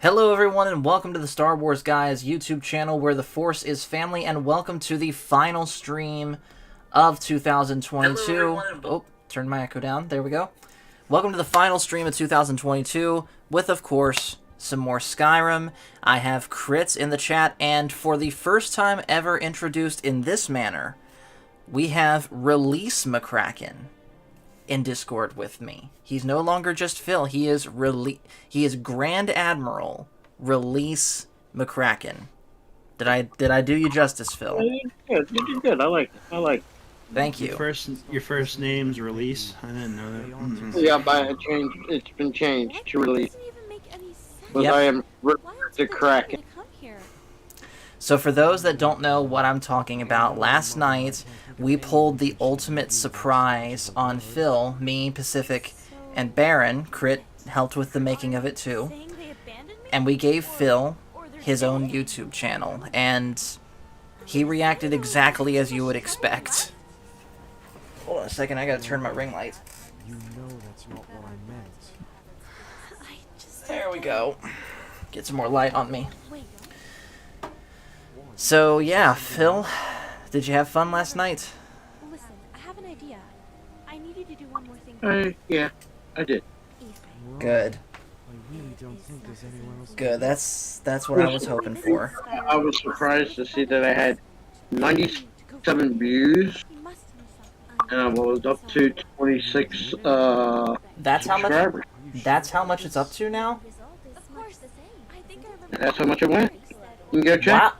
Hello everyone and welcome to the Star Wars Guys YouTube channel where the Force is family, and welcome to the final stream of 2022. Oh, turn my echo down. There we go. Welcome to the final stream of 2022 with, of course, some more Skyrim. I have Crits in the chat, and for the first time ever introduced in this manner, we have Release McCracken in Discord with me. He's no longer just Phil. He is Grand Admiral Release McCracken. Did I do you justice, Phil? Yeah, you did good. I like it. Thank you. Your first name's Release. I didn't know that. Mm-hmm. Yeah, but it's been changed to Release. But Yep. I am the Kraken. So for those that don't know what I'm talking about, last night we pulled the ultimate surprise on Phil. Me, Pacific, and Baron. Crit helped with the making of it too. And we gave Phil his own YouTube channel, and he reacted exactly as you would expect. Hold on a second, I gotta turn my ring light. You know that's not what I meant. There we go. Get some more light on me. So yeah, Phil, did you have fun last night? Listen, I have an idea. I need you to do one more thing. Yeah, I did. Good. I really don't think there's anyone else. Good. That's what I was hoping for. I was surprised to see that I had 97 views, and I was up to 26 That's how much. subscribers. That's how much it's up to now. Of course. I think I remember. That's how much it went. You can go check. Wow.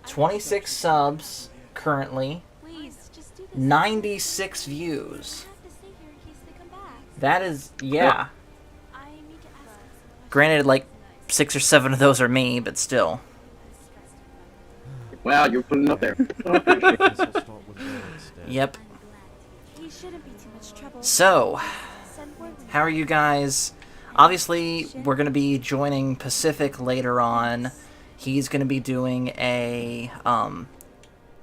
26 subs currently. Please, just do this. 96 views. I have to stay here in case they come back. That is, yeah. I need to ask. Granted, like 6 or 7 of those are me, but still. Wow, you're putting up there. I appreciate it. Guess I'll start with Bill instead. Yep. He shouldn't be too much trouble. So, Send word when how are you guys? Obviously, we're going to be joining Pacific later on. He's going to be doing a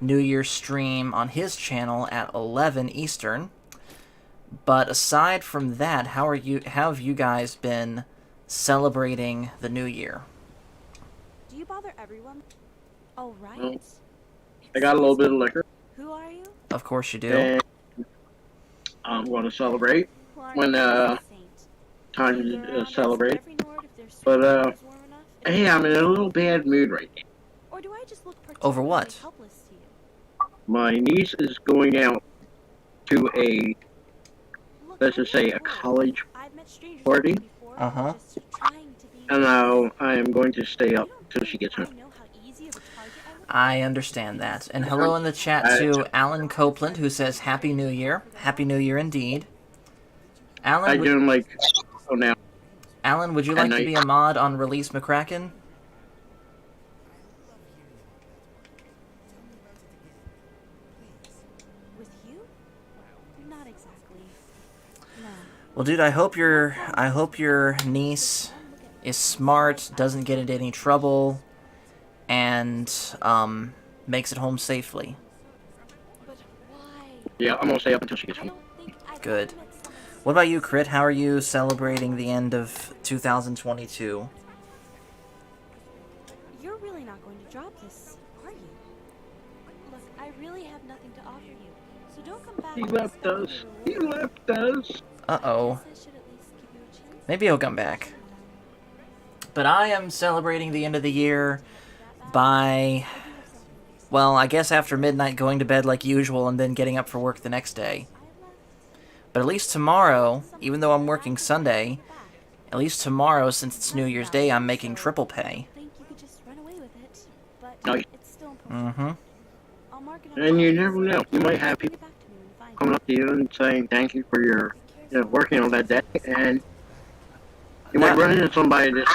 New Year's stream on his channel at 11 Eastern. But aside from that, how have you guys been celebrating the New Year? Do you bother everyone? Oh, right. No. I got a little bit of liquor, Who are you? Of course you do. and I'm going to celebrate. Who are When, you? Saint. Time Can you to go around celebrate. every Nord if there's But, warm enough? Hey, I'm in a little bad mood right now. Or do I just look Over what? particularly helpless to you? My niece is going out to a, Look, let's I'm just say, a not bored. college I've met strangers party. before, Uh-huh. just trying to be and now I am going to stay up You don't till she think gets home. I know how easy of a target I would be? I understand that. And hello in the chat to Alan Copeland, who says Happy New Year. Happy New Year indeed. I Alan, do like, oh now, Alan, would you At like to night. be a mod on Release McCracken? With you? Not exactly. No. Well, dude, I hope your niece is smart, doesn't get into any trouble, and makes it home safely. But why? yeah, I'm gonna stay up until she gets I home. don't think I've Good. ever met someone What about you, Crit? How are you celebrating the end of 2022? You're really not going to drop this, are you? Look, I really have nothing to offer you, so don't come back. He and left say us. you He really left us. Uh-oh. Guess I should at least give you a chance. Maybe he'll come back. But I am celebrating the end of the year by, well, I guess after midnight going to bed like usual and then getting up for work the next day. But at least tomorrow, even though I'm working Sunday, at least tomorrow, since it's New Year's Day, I'm making triple pay. I think you could just run away with it, but Nice. it's still important. Mm-hmm. I'll mark it on And you the never know. You might have Bring people it back to me when you find coming it. up to you and saying thank you for your, Take care you know, of working on that day, and you Now- might run into somebody that,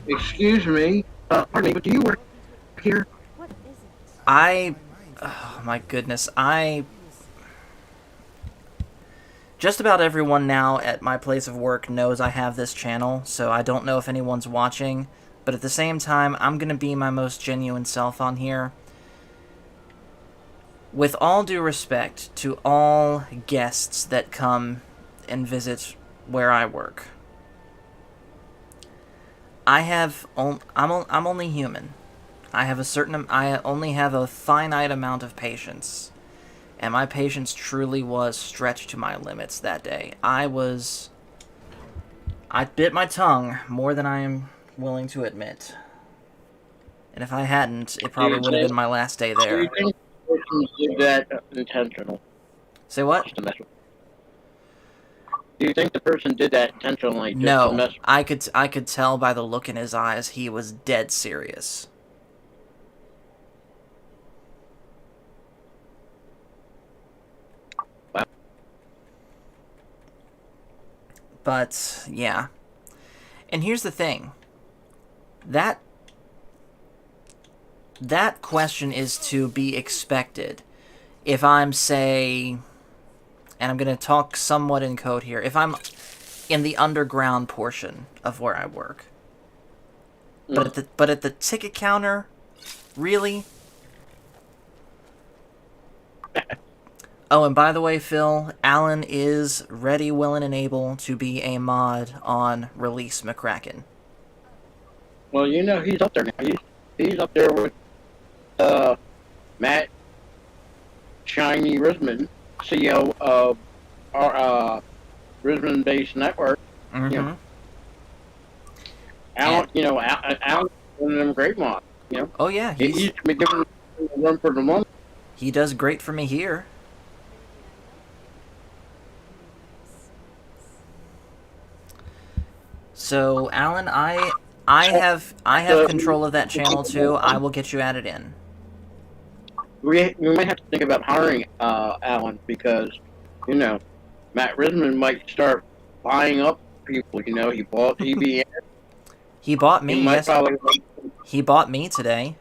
excuse me, pardon me, but do you work here? What is it? Oh my goodness, just about everyone now at my place of work knows I have this channel, so I don't know if anyone's watching, but at the same time, I'm gonna be my most genuine self on here. With all due respect to all guests that come and visit where I work, I'm only human. I only have a finite amount of patience. And my patience truly was stretched to my limits that day. I bit my tongue more than I am willing to admit. And if I hadn't, it probably would have been my last day Do there. you think the person did that intentional? Say what? Just to mess with. Do you think the person did that intentionally just to No, mess with? I could tell by the look in his eyes he was dead serious. Wow. But yeah. And here's the thing. That question is to be expected. If I'm, say, and I'm going to talk somewhat in code here, if I'm in the underground portion of where I work, but at the ticket counter, really? Oh, and by the way, Phil, Alan is ready, willing, and able to be a mod on Release McCracken. Well, you know, he's up there now. He's up there with Matt Shiny Risman, CEO of our Risman-based network. Mm-hmm. You know, Alan, Alan's one of them great mods. You know. Oh yeah, He's been giving a run for the money. he does great for me here. So, Alan, I have control of that channel too. I will get you added in. We might have to think about hiring Alan because, you know, Matt Risman might start buying up people. You know, he bought EBN. He bought me. Might Yes, probably, he bought me today.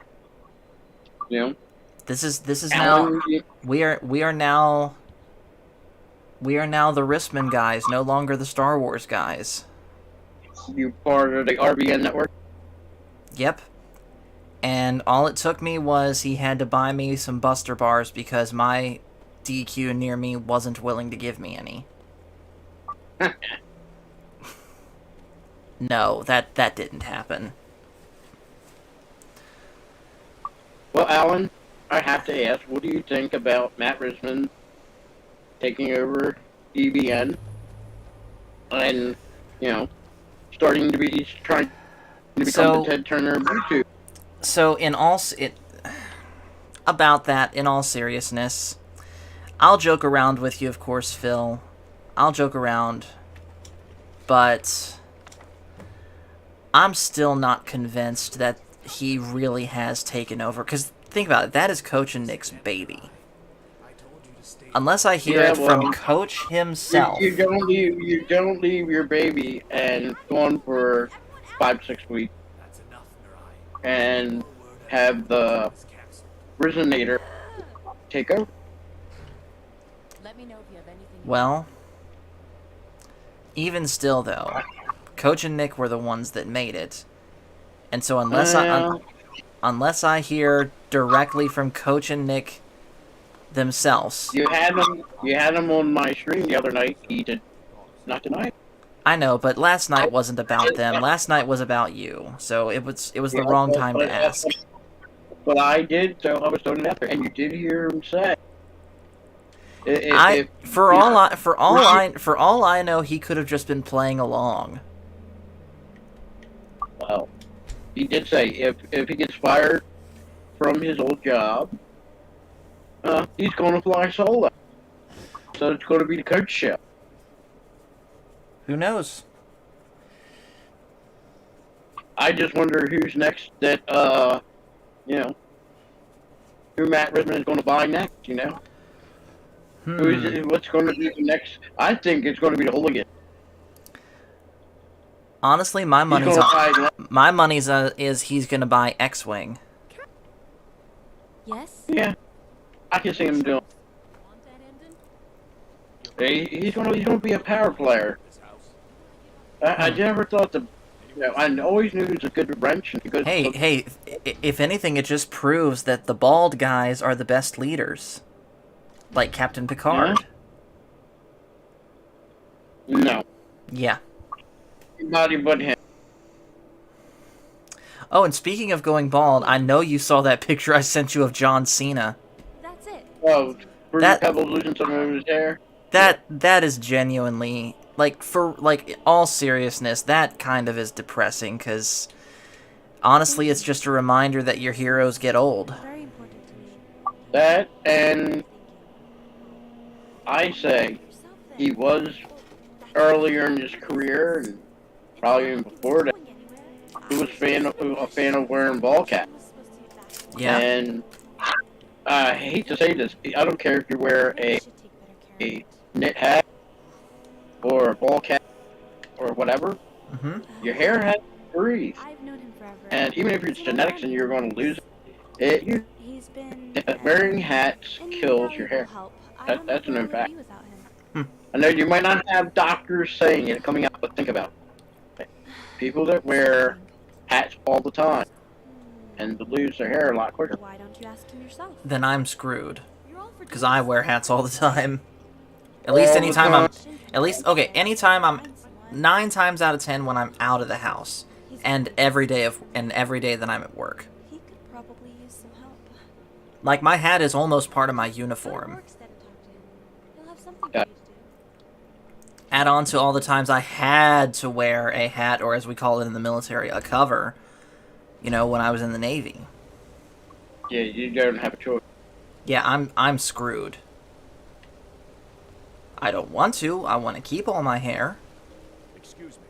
you know, This is Alan, now we are now the Ristman guys, no longer the Star Wars guys. you part of the RBN network. Yep. And all it took me was he had to buy me some Buster Bars because my DQ near me wasn't willing to give me any. No, that didn't happen. Well, Alan, I have to ask, what do you think about Matt Risman taking over EBN and, you know, trying to become the Ted Turner of YouTube? So about that, in all seriousness, I'll joke around with you, of course, Phil. I'll joke around, but I'm still not convinced that he really has taken over. Because think about it, that is Coach and Nick's baby. Unless I hear it from Coach himself. You don't leave your baby and go on for 5-6 weeks and have the Resonator take over. Let me know if you have anything. Well, even still, though, Coach and Nick were the ones that made it, and so unless I hear directly from Coach and Nick themselves, You had him on my stream the other night. He did not deny it. I know, but last night wasn't about them. Last night was about you, so it was the wrong time to ask. But I did, so I was throwing it out there, and you did hear him say. For all I know, he could have just been playing along. Well, he did say if he gets fired from his old job, he's going to fly solo. So it's going to be the coach show. Who knows? I just wonder who's next that, you know, who Matt Risman is going to buy next, you know? What's going to be the next? I think it's going to be the Hooligan. Honestly, my money's is he's going to buy X-Wing. Yes? Yeah, I can see him doing. Want that engine? He's going to be a power player. I never thought I always knew he was a good wrench and a good. Hey! If anything, it just proves that the bald guys are the best leaders, like Captain Picard. No. Yeah. Anybody but him. Oh, and speaking of going bald, I know you saw that picture I sent you of John Cena. That's it. Oh, Fruity That Pebbles losing some of his hair. that is genuinely, like, for, like, all seriousness, that kind of is depressing, because honestly, it's just a reminder that your heroes get old. Very important to me. That, and I say Yourself then. he was earlier in his career, and probably even before that, he was a fan of wearing ball caps. Yeah. And I hate to say this, I don't care if you wear a knit hat or a ball cap or whatever, Mm-hmm. your hair has to breathe. I've known him forever. And even if it's genetics and you're going to lose it, He's been wearing hats kills your hair. That's an impact. I know you might not have doctors saying it coming out, but think about it. People that wear hats all the time and lose their hair a lot quicker. Why don't you ask him yourself? Then I'm screwed. You're all for Because doing I this. wear hats all the time. At least All the anytime I'm... time. At least, okay, anytime I'm... 9 times out of 10 when I'm out of the house. And every day that I'm at work. He could probably use some help. Like, my hat is almost part of my Go to uniform. work instead and talk to him. He'll have something Yeah. for you to do. Add on to all the times I had to wear a hat, or as we call it in the military, a cover, you know, when I was in the Navy. Yeah, you don't have a choice. Yeah, I'm screwed. I don't want to. I want to keep all my hair. Excuse me.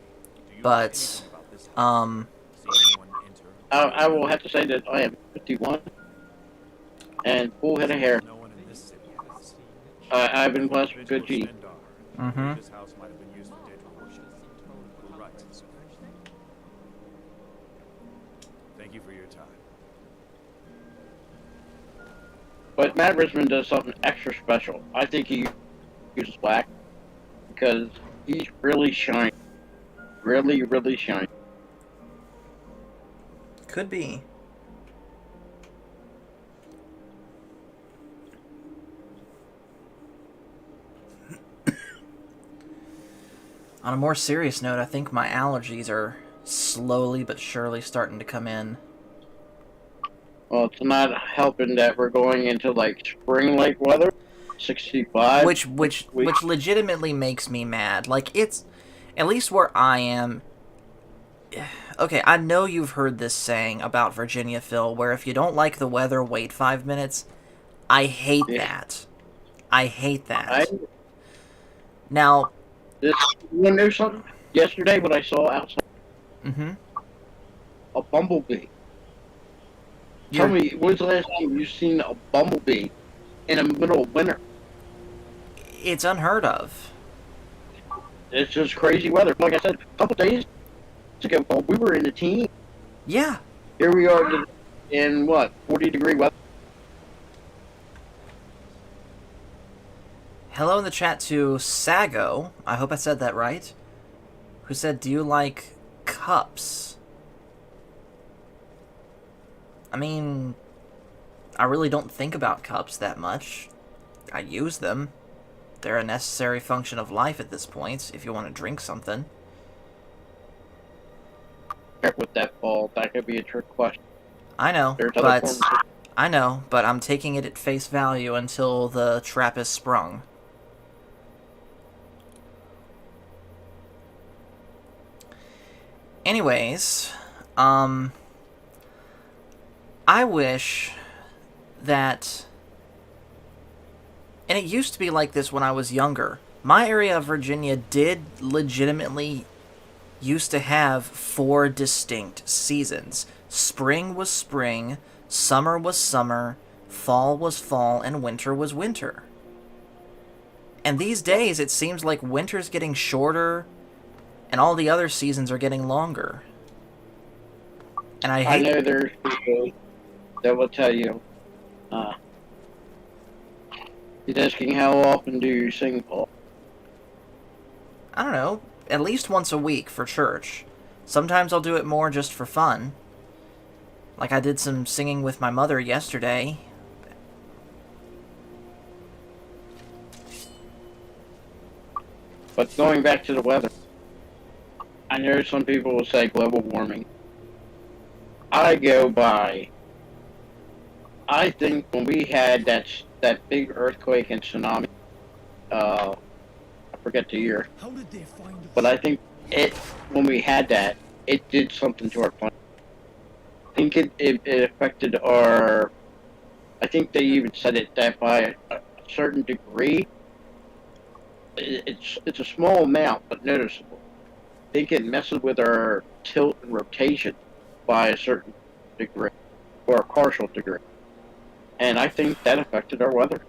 Do you know But, anything about this house? See anyone enter? I will have to say that I am 51 and full head of hair. No one in this city has. I've been blessed with good genes. Mm-hmm. This house might have been used for dead worship. Who writes this? Thank you for your time. But Matt Richmond does something extra special. I think he uses black because he's really shiny. Really, really shiny. Could be. On a more serious note, I think my allergies are slowly but surely starting to come in. Well, it's not helping that we're going into like spring-like weather. 65. Which legitimately makes me mad. Like, it's... At least where I am... Okay, I know you've heard this saying about Virginia, Phil, where if you don't like the weather, wait 5 minutes. I hate that. I hate that. Now... You want to know something? Yesterday, what I saw outside, Mm-hmm. a bumblebee. Tell me, when's the last time you've seen a bumblebee in the middle of winter? It's unheard of. It's just crazy weather. Like I said, a couple days ago, we were in the teens. Yeah. Here we are in, what, 40-degree weather? Hello in the chat to Sago, I hope I said that right, who said, do you like cups? I mean, I really don't think about cups that much. I use them. They're a necessary function of life at this point, if you want to drink something. With that ball, that could be a trick question. I know, There's other but... forms. I know, but I'm taking it at face value until the trap is sprung. Anyways, I wish that... And it used to be like this when I was younger. My area of Virginia did legitimately used to have 4 distinct seasons. Spring was spring, summer was summer, fall was fall, and winter was winter. And these days, it seems like winter's getting shorter, and all the other seasons are getting longer. And I hate... I know there's people that will tell you, he's asking how often do you sing, Paul? I don't know, at least once a week for church. Sometimes I'll do it more just for fun. Like I did some singing with my mother yesterday. But going back to the weather, I know some people will say global warming. I go by, I think when we had that big earthquake and tsunami, I forget the year, How did they find us? but I think when we had that, it did something to our planet. I think it affected our. I think they even said it that by a certain degree, it's a small amount but noticeable. I think it messes with our tilt and rotation by a certain degree or a partial degree, and I think that affected our weather.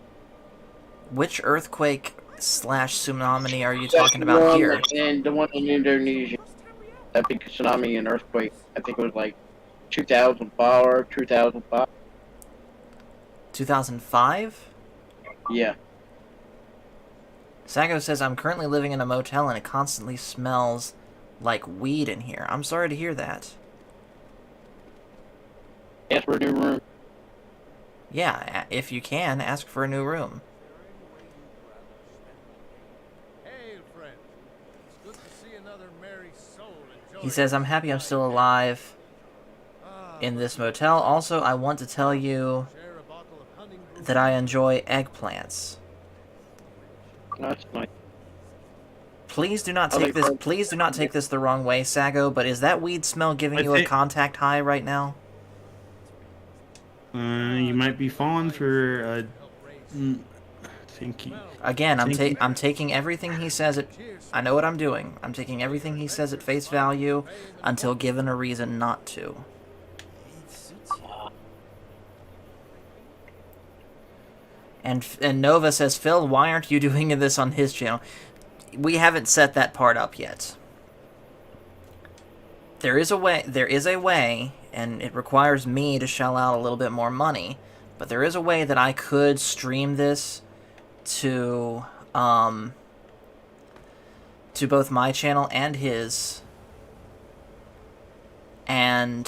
Which earthquake slash tsunami are you talking about here? And the one in Indonesia, that big tsunami and earthquake. I think it was like 2004, 2005. 2005? Yeah. Sago says, I'm currently living in a motel and it constantly smells like weed in here. I'm sorry to hear that. Ask for a new room. Yeah, if you can, ask for a new room. Hey, friend. It's good to see another merry soul enjoying. He says, I'm happy I'm still alive in this motel. Also, I want to tell you Share a bottle of hunting brew. that I enjoy eggplants. That's nice. Please do not take this. Please do not take this the wrong way, Sago. But is that weed smell giving you a contact high right now? You might be falling for a. Thinking. Again, I'm taking everything he says at. I know what I'm doing. I'm taking everything he says at face value until given a reason not to. And Nova says, Phil, why aren't you doing this on his channel? We haven't set that part up yet. There is a way, and it requires me to shell out a little bit more money, but there is a way that I could stream this to both my channel and his, and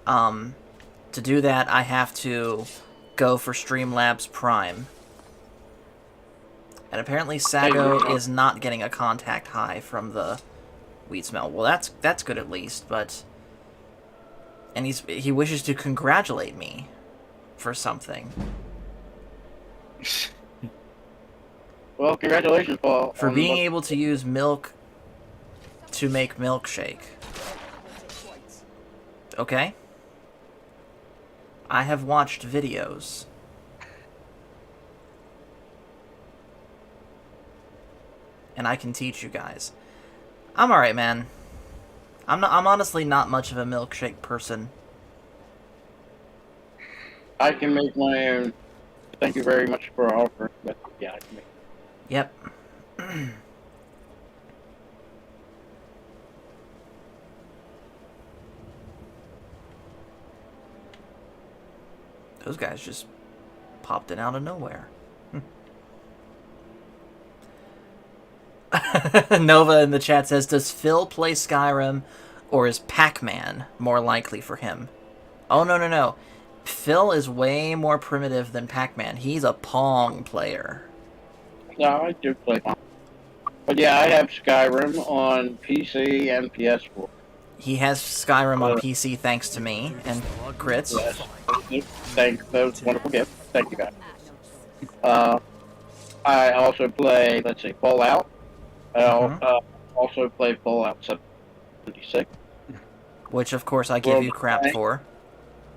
to do that I have to go for Streamlabs Prime. And apparently Sago is not getting a contact high from the weed smell. Well, that's good at least, but... And he wishes to congratulate me for something. Well, congratulations, Paul. For being able to use milk to make milkshake. Okay? I have watched videos. And I can teach you guys. I'm alright, man. I'm honestly not much of a milkshake person. I can make my own. Thank you very much for offering. But yeah, I can make. Yep. Those guys just popped in out of nowhere. Nova in the chat says, does Phil play Skyrim, or is Pac-Man more likely for him? Oh, no. Phil is way more primitive than Pac-Man. He's a Pong player. No, I do play Pong. But yeah, I have Skyrim on PC and PS4. He has Skyrim on PC thanks to me and Crits. Yes. Thanks, those wonderful gifts. Thank you, guys. I also play, let's see, Fallout. I also play Fallout 76. Which, of course, I give you crap for.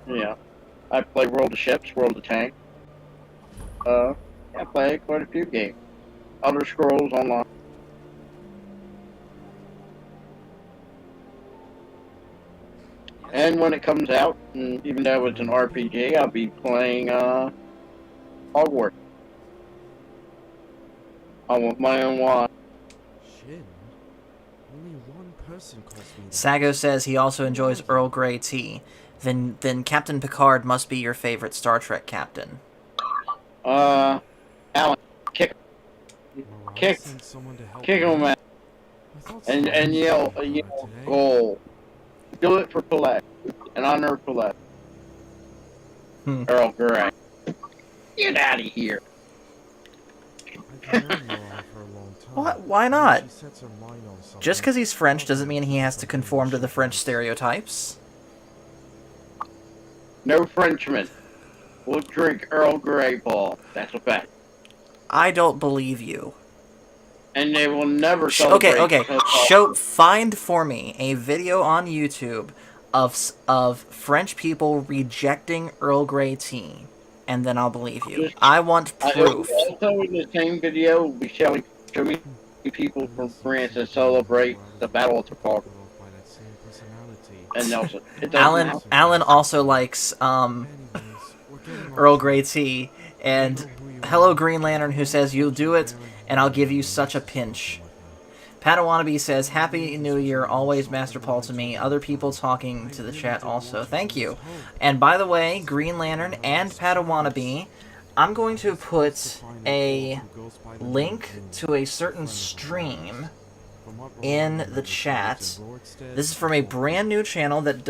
Yeah. I play World of Ships, World of Tanks. I play quite a few games. Elder Scrolls Online. And when it comes out, and even though it's an RPG, I'll be playing Hogwarts. I want my own one. Shin? Only one person calls me that. Sago says he also enjoys Earl Grey tea. Then Captain Picard must be your favorite Star Trek captain. Alan, kick Mariah sent someone to help him, me. man. I thought And someone yell, was yell, today. goal. Do it for Paulette. In honor of Paulette. Earl Grey. Get out of here. I've known Mariah for a long time. What? Why not? She sets her mind on something. Just because he's French doesn't mean he has to conform to the French stereotypes. no Frenchman will drink Earl Grey, Paul. That's a fact. I don't believe you. And they will never Okay, celebrate. okay. Find for me a video on YouTube of French people rejecting Earl Grey tea, and then I'll believe you. I want proof. Also, in the same video, we show me people from France that celebrate the Battle of Trafalgar. And Nelson. Alan also likes Earl Grey tea, and hello Green Lantern, who says you'll do it, and I'll give you such a pinch. Padawannabe says, Happy New Year, always Master Paul to me. Other people talking to the chat also. Thank you. And by the way, Green Lantern and Padawannabe, I'm going to put a link to a certain stream in the chat. This is from a brand new channel that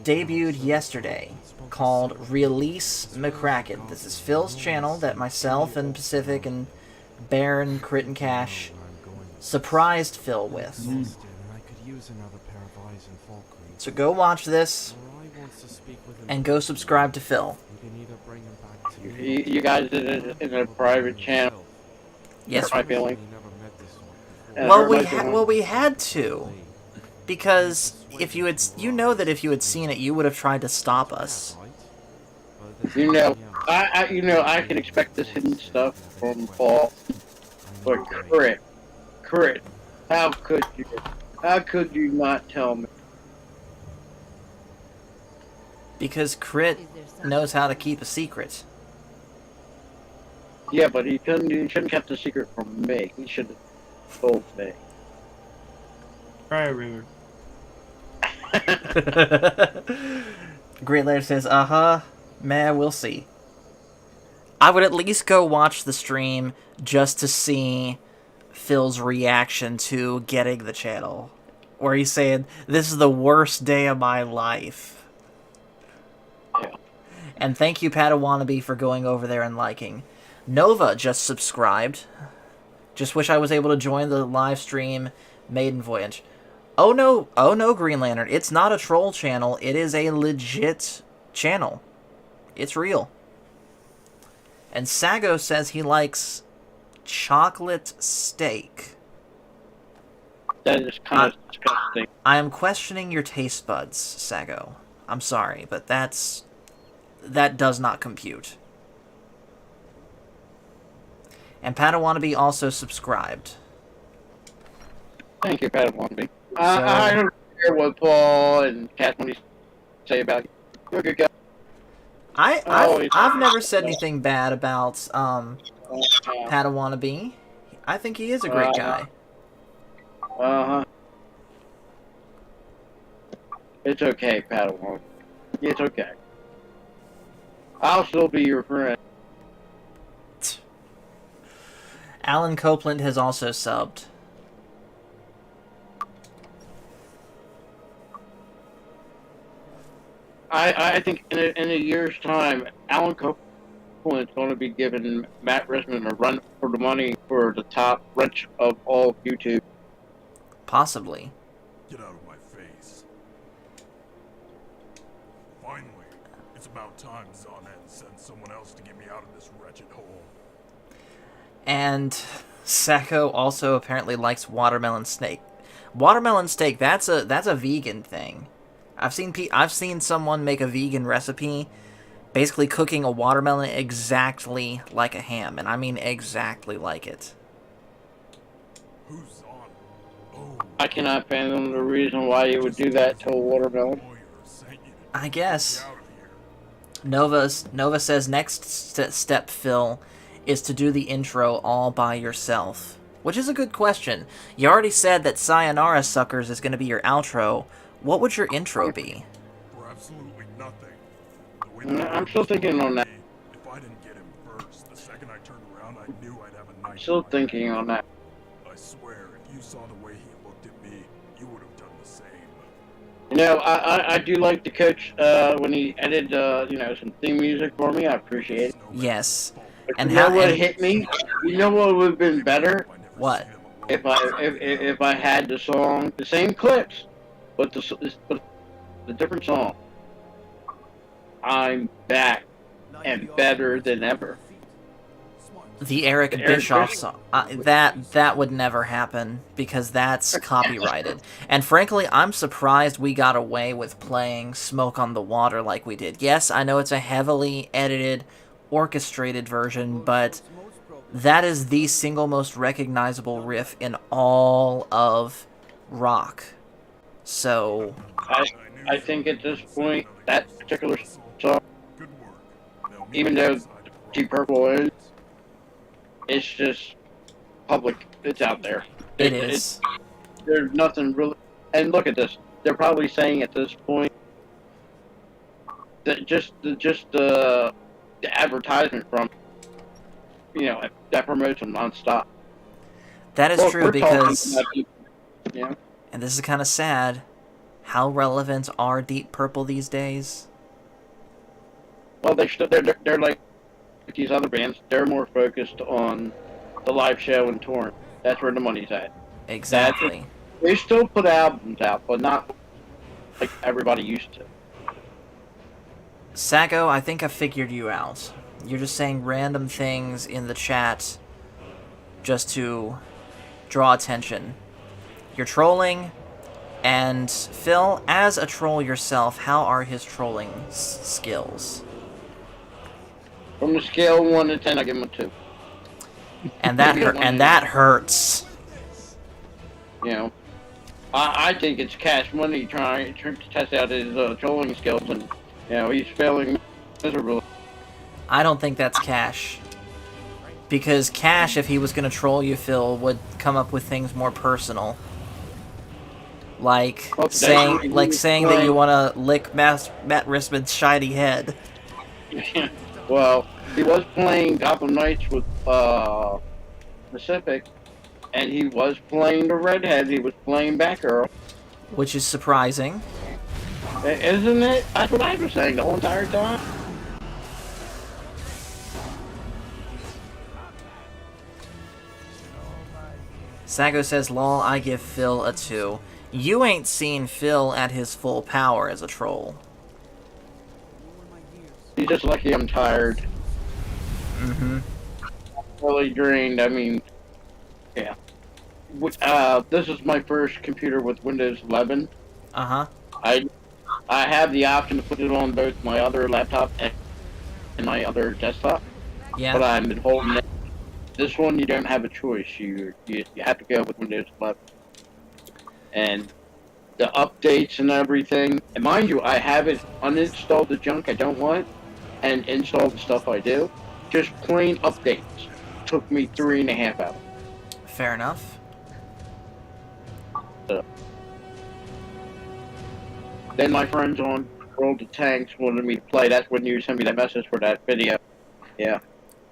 debuted yesterday called Release McCracken. This is Phil's channel that myself and Pacific and Baron, Crit and Cash surprised Phil with. So go watch this and go subscribe to Phil. You guys did it in a private channel. Yes. My feeling. Well, we had to, because if you had, that if you had seen it, you would have tried to stop us. I can expect this hidden stuff from Paul, but Crit, how could you not tell me? Because Crit knows how to keep a secret. Yeah, but he shouldn't have kept the secret from me. He should have told me. Right, River. Great Lair says, man, we'll see. I would at least go watch the stream just to see Phil's reaction to getting the channel, where he's saying, this is the worst day of my life. Yeah. And thank you, Padawannabe, for going over there and liking. Nova just subscribed. Just wish I was able to join the live stream Maiden Voyage. Oh no, Green Lantern. It's not a troll channel. It is a legit channel. It's real. And Sago says he likes chocolate steak. That is kind of disgusting. I am questioning your taste buds, Sago. I'm sorry, but that does not compute. And Padawannabe also subscribed. Thank you, Padawannabe. I don't care what Paul and Kathleen say about you. You're a good guy. I've never said anything bad about Padawannabe. I think he is a great guy. It's okay, Padawan. It's okay. I'll still be your friend. Alan Copeland has also subbed. I think in a year's time, Alan Copeland is going to be giving Matt Risman a run for the money for the top wrench of all of YouTube. Possibly. Get out of my face. Finally, it's about time Zonnet sent someone else to get me out of this wretched hole. And Sacco also apparently likes watermelon steak. Watermelon steak, that's a vegan thing. I've seen someone make a vegan recipe, basically cooking a watermelon exactly like a ham, and I mean exactly like it. Who's on? Oh, I cannot fathom the reason why you would do that to a watermelon. I guess. Nova says next step, Phil, is to do the intro all by yourself. Which is a good question. You already said that Sayonara Suckers is going to be your outro. What would your intro be? For absolutely nothing. I'm still thinking on that. If I didn't get him first, the second I turned around, I knew I'd have a night. Still thinking on that. I swear, if you saw the way he looked at me, you would have done the same. You know, I do like the coach when he edited some theme music for me. I appreciate it. Yes. But And you know how what hit me? You know what would have been better? What? If I had the song, the same clips, but the different song. I'm back and better than ever. The Eric Eric Bischoff Bischoff. song. That would never happen because that's copyrighted. And frankly, I'm surprised we got away with playing Smoke on the Water like we did. Yes, I know it's a heavily edited, orchestrated version, but that is the single most recognizable riff in all of rock. So, I think at this point, that particular song, Good work. Now, even though Deep Purple is, it's just public. It's out there. it is. There's nothing really. And look at this. They're probably saying at this point that just the advertisement from, that promotes them nonstop. That is Look, true we're talking because, about people, and this is kind of sad, how relevant are Deep Purple these days? well, they're like these other bands. They're more focused on the live show and touring. That's where the money's at. Exactly. They still put albums out, but not like everybody used to. Sago, I think I figured you out. You're just saying random things in the chat just to draw attention. You're trolling, and Phil, as a troll yourself, how are his trolling skills? From the scale of 1 to 10, I give them a 2. And that hurts. I think it's cash money trying to test out his trolling skills, and he's failing miserably. I don't think that's Cash. Because Cash, if he was going to troll you, Phil, would come up with things more personal. Like saying that you want to lick Matt Rissman's shiny head. Well, he was playing Gotham Knights with Pacific, and he was playing the redhead. He was playing Batgirl. Which is surprising. Isn't it? That's what I was saying the whole entire time. Sago says, lol, I give Phil a 2. You ain't seen Phil at his full power as a troll. He's just lucky I'm tired. Mm-hmm. Really drained. I mean, yeah. This is my first computer with Windows 11. Uh-huh. I have the option to put it on both my other laptop and my other desktop. Yeah. But I've been holding it. This one, you don't have a choice. You have to go with Windows 11. And the updates and everything. And mind you, I haven't uninstalled the junk I don't want and installed the stuff I do. Just plain updates. Took me 3.5 hours. Fair enough. Then my friends on World of Tanks wanted me to play. That's when you sent me that message for that video. Yeah.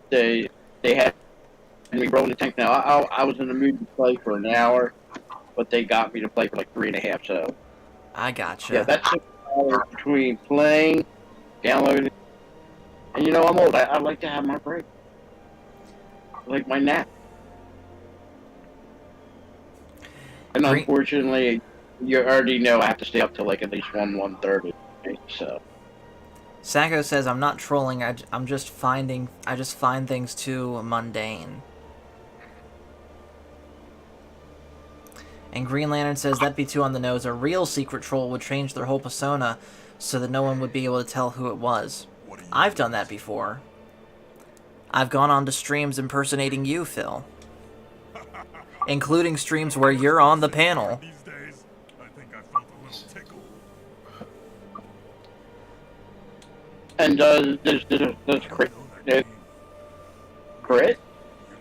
They had me rolling the tank now. I was in the mood to play for an hour, but they got me to play for like 3.5, so. I gotcha. Yeah, that's 6 hours between playing, downloading, and I'm old. I like to have my break. I like my nap. And unfortunately, you already know I have to stay up till like at least 1:30, so. Sago says, I'm not trolling, I just find things too mundane. And Green Lantern says, that'd be too on the nose. A real secret troll would change their whole persona so that no one would be able to tell who it was. I've done that before. I've gone on to streams impersonating you, Phil. Including streams where you're on the panel. These days, I think I felt a little tickle. And does Crit?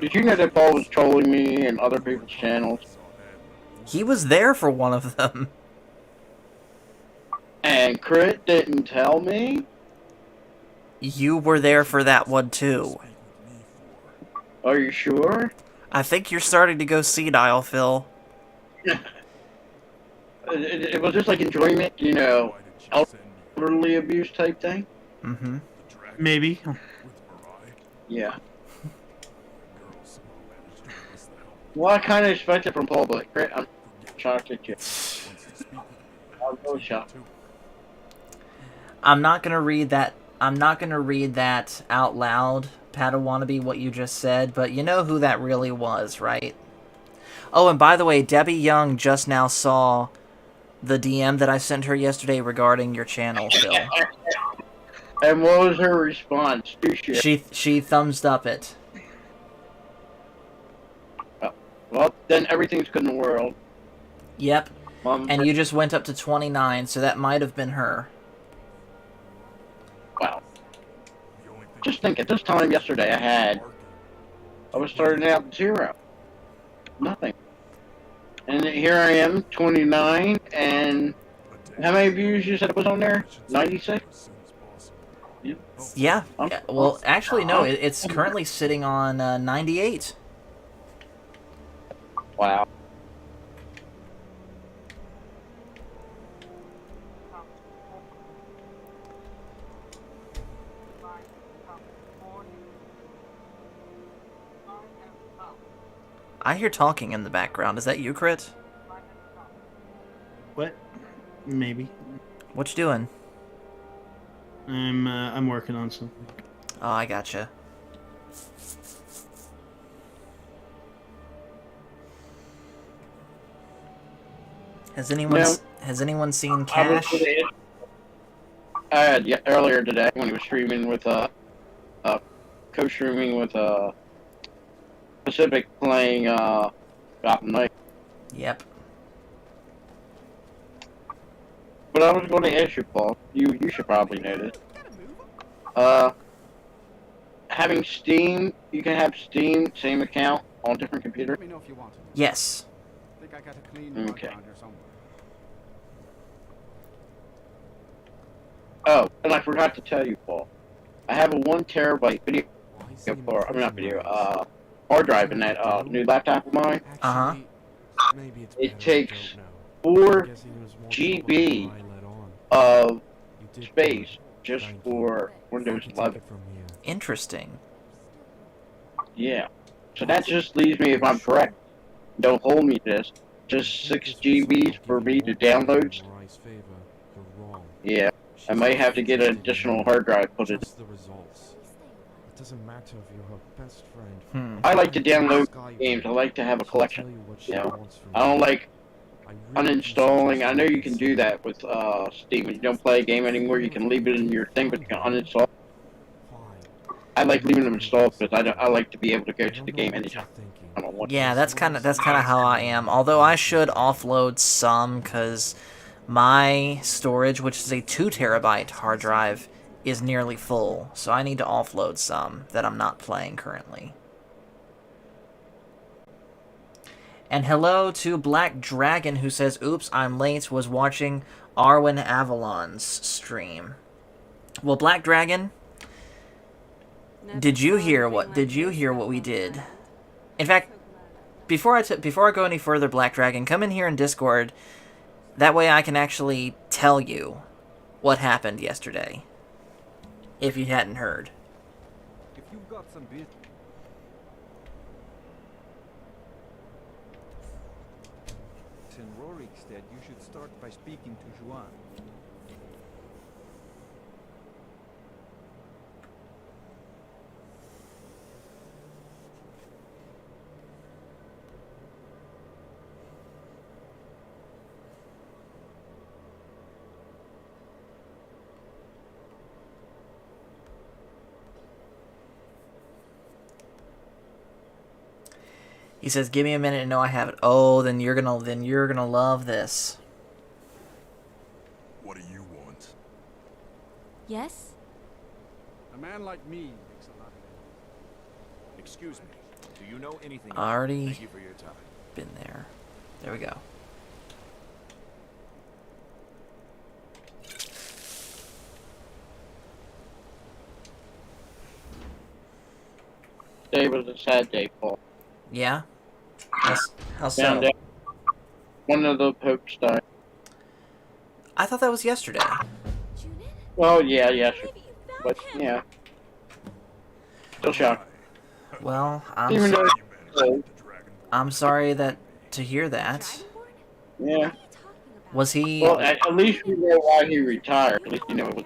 Did you know that Paul was trolling me and other people's channels? He was there for one of them. And Crit didn't tell me? You were there for that one too. Are you sure? I think you're starting to go senile, Phil. It was just like enjoyment, elderly abuse type thing. Mm-hmm. Maybe. Yeah. Well, I kind of expected from Paul, but Crit, I'm shocked at you. I was really shocked. I'm not gonna read that I'm not going to read that out loud, Padawannabe, what you just said, but you know who that really was, right? Oh, and by the way, Debbie Young just now saw the DM that I sent her yesterday regarding your channel, Phil. And what was her response? Do share. She thumbs up it. Well, then everything's good in the world. Yep. And you just went up to 29, so that might have been her. Wow. Just think, at this time yesterday I was starting out at 0. Nothing. And here I am, 29, and how many views you said it was on there? 96? Yeah. Well, actually, no. It's currently sitting on 98. Wow. I hear talking in the background. Is that you, Crit? What? Maybe. What you doing? I'm working on something. Oh, I gotcha. Has anyone seen Cash? Earlier today when he was streaming with co-streaming with Pacific playing Gotham Knight. Yep. But I was going to ask you, Paul. You should probably know this. Having Steam, you can have Steam same account on different computer. Let me know if you want to. Yes. I think I got a clean one Okay. around here somewhere. Oh, and I forgot to tell you, Paul. I have a 1 terabyte video, or I mean not video, hard drive in that new laptop of mine. Uh-huh. Maybe it's It better I takes don't know. 4 Guessing it was more GB trouble than I let on. of You did space good. just Thank you. for Windows I can take 11. it from here. Interesting. Yeah. So that just leaves me, if I'm correct, don't hold me to this, just 6 GBs for me to download. Mariah's favor, you're wrong. Yeah. I might have to get an additional hard drive put in. Just the results. It doesn't matter if you're her best friend. I like to download Skyrim. games. I like to have a She'll collection. tell you what she You know, wants from I don't you. like I really do uninstalling. suggest I know you can this. do that with Steam. When you don't play a game anymore, you can leave it in your thing, but you can uninstall. Fine. I like leaving them installed because I like to be able to go I to don't the know game what you're anytime. thinking. I don't want. Yeah, that's kind of how I am. Although I should offload some, because my storage, which is a 2 terabyte hard drive, is nearly full. So I need to offload some that I'm not playing currently. And hello to Black Dragon, who says, "Oops, I'm late. Was watching Arwen Avalon's stream." Well, Black Dragon, did you hear what we did? In fact, before I go any further, Black Dragon, come in here in Discord. That way I can actually tell you what happened yesterday, if you hadn't heard. If you've got some business. In Rorikstead, you should start by speaking to Juan. He says, "Give me a minute and know I have it." Oh, then you're gonna love this. What do you want? Yes? A man like me makes a lot of it. Excuse me. Do you know anything? Already Thank you for your time. been there. There we go. Today was a sad day, Paul. Yeah. How so? Found out one of the popes died. I thought that was yesterday. Junin? Well, yeah, Maybe you found but him. yeah, still shocked. Well, Even though, I'm sorry to hear that. Dragonborn? yeah. What are you talking about? Was he? Well, at least we know why he retired. At least you know it was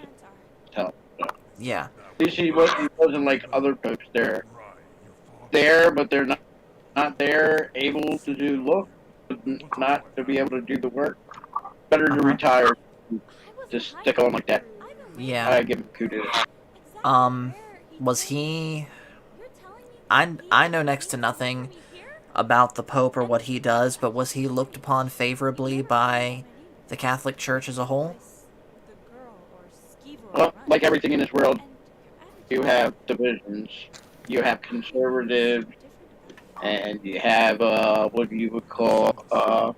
tough. So. Yeah. At least he wasn't like other popes. They're there, but they're not there, able to do look, but not to be able to do the work. Better to retire, just stick on like that. Yeah. I give him kudos. Was he... I know next to nothing about the Pope or what he does, but was he looked upon favorably by the Catholic Church as a whole? Well, like everything in this world, you have divisions. You have conservative, and you have what you would call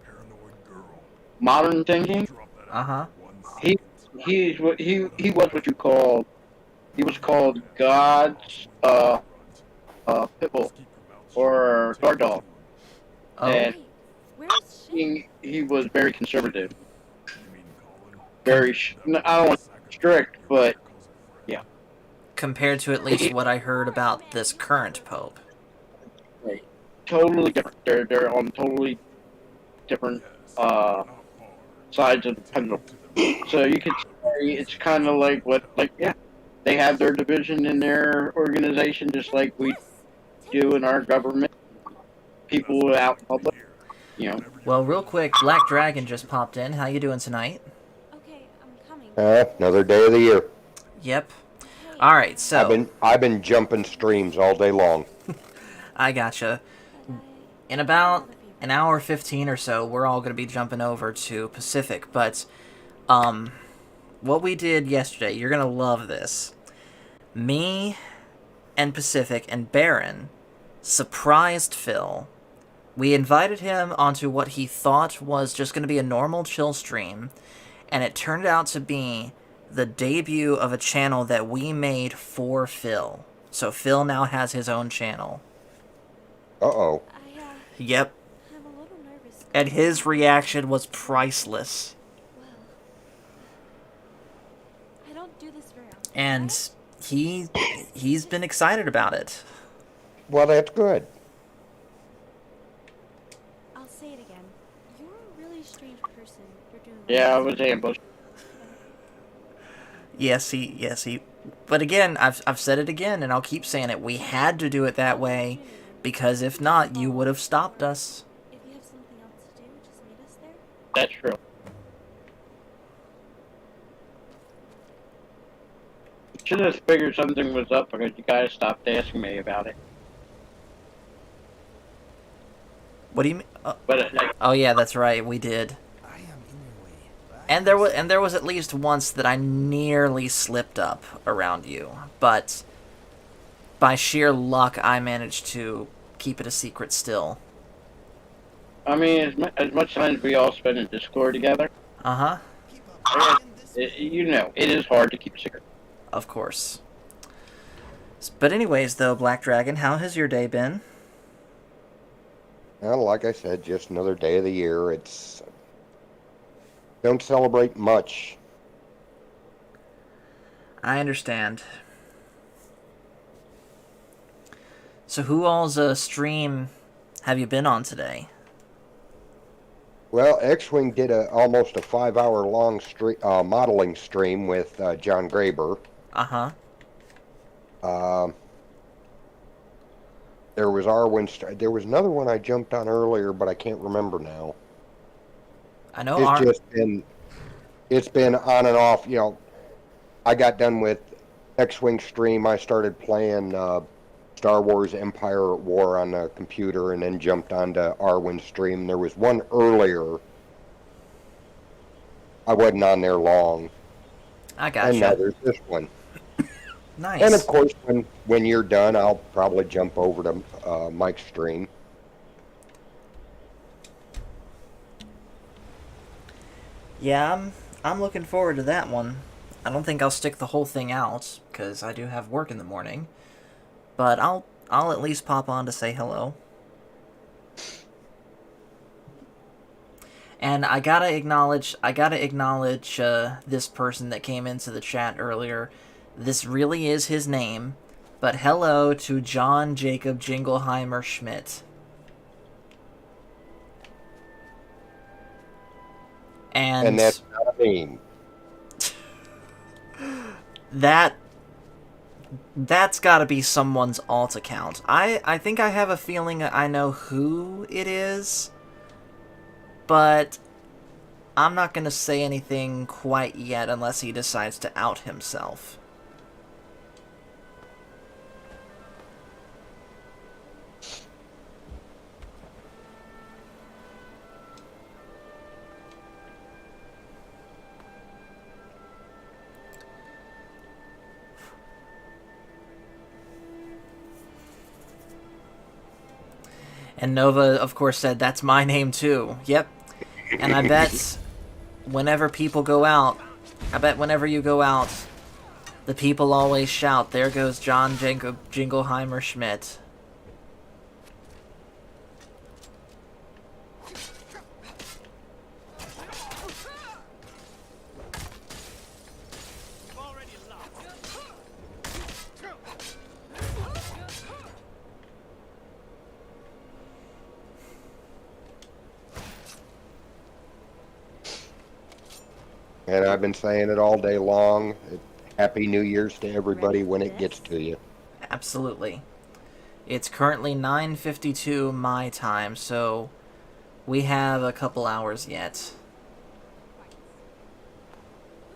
modern thinking. Uh-huh. He he was what you call he was called God's pitbull or guard dog, Oh. and he was very conservative, very I don't want to say strict, but yeah, Compared to at least what I heard about this current Pope. totally different. They're on totally different sides of the pendulum. So you could say it's kind of like they have their division in their organization, just like we do in our government. People out in public, you know. Well, real quick, Black Dragon just popped in. How you doing tonight? Okay, I'm coming. Another day of the year. Yep. All right, so I've been jumping streams all day long. I gotcha. In about an hour 15 or so, we're all going to be jumping over to Pacific, but what we did yesterday, you're going to love this. Me and Pacific and Baron surprised Phil. We invited him onto what he thought was just going to be a normal chill stream, and it turned out to be the debut of a channel that we made for Phil. So Phil now has his own channel. Uh-oh. Yep. I'm a little nervous. And his reaction was priceless. Well, I don't do this very often. And he's been excited about it. Well, that's good. I'll say it again. You're a really strange person for doing Yeah, I was ambushed. Yes, he. But again, I've said it again, and I'll keep saying it. We had to do it that way, because if not, you would have stopped us. If you have something else to do, just meet us there. That's true. Should have figured something was up because you guys stopped asking me about it. What do you mean? But Oh yeah, that's right. We did. I am in your way. And there was at least once that I nearly slipped up around you, but by sheer luck, I managed to keep it a secret still. I mean, as much time as we all spend in Discord together, Uh-huh. you know, it is hard to keep a secret. Of course. But anyways, though, Black Dragon, how has your day been? Well, like I said, just another day of the year. It's... Don't celebrate much. I understand. So who all's stream have you been on today? Well, X-Wing did almost a 5-hour-long modeling stream with John Graber. Uh-huh. There was Arwen. There was another one I jumped on earlier, but I can't remember now. I know It's been on and off. You know, I got done with X-Wing stream. I started playing Star Wars Empire at War on the computer, and then jumped onto Arwen stream. There was one earlier. I wasn't on there long. I gotcha. And now there's this one. Nice. And of course, when you're done, I'll probably jump over to Mike's stream. Yeah, I'm looking forward to that one. I don't think I'll stick the whole thing out, because I do have work in the morning. But I'll at least pop on to say hello. And I gotta acknowledge this person that came into the chat earlier. This really is his name, but hello to John Jacob Jingleheimer Schmidt. And that's not a meme. That That's gotta be someone's alt account. I think I have a feeling I know who it is, but I'm not gonna say anything quite yet unless he decides to out himself. And Nova, of course, said, "That's my name, too." Yep. And I bet whenever people go out, whenever you go out, the people always shout, "There goes John Jingleheimer Schmidt." And I've been saying it all day long. Happy New Year's to everybody when it gets to you. Absolutely. It's currently 9:52 my time, so we have a couple hours yet.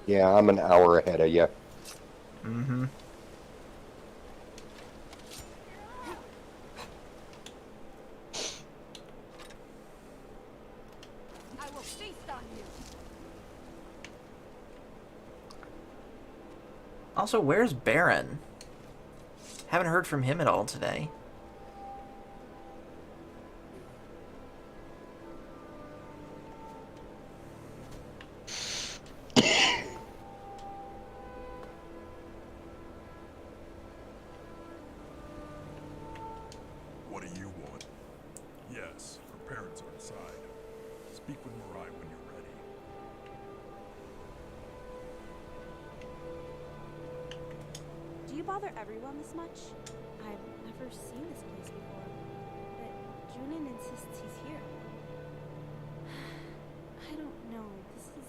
Yeah, I'm an hour ahead of you. Mm-hmm. I will feast on you. Also, where's Baron? Haven't heard from him at all today. What do you want? Yes, her parents are inside. Speak with Mirai when you're ready. Do you bother everyone this much? I've never seen this place before, but Junin insists he's here. I don't know. This is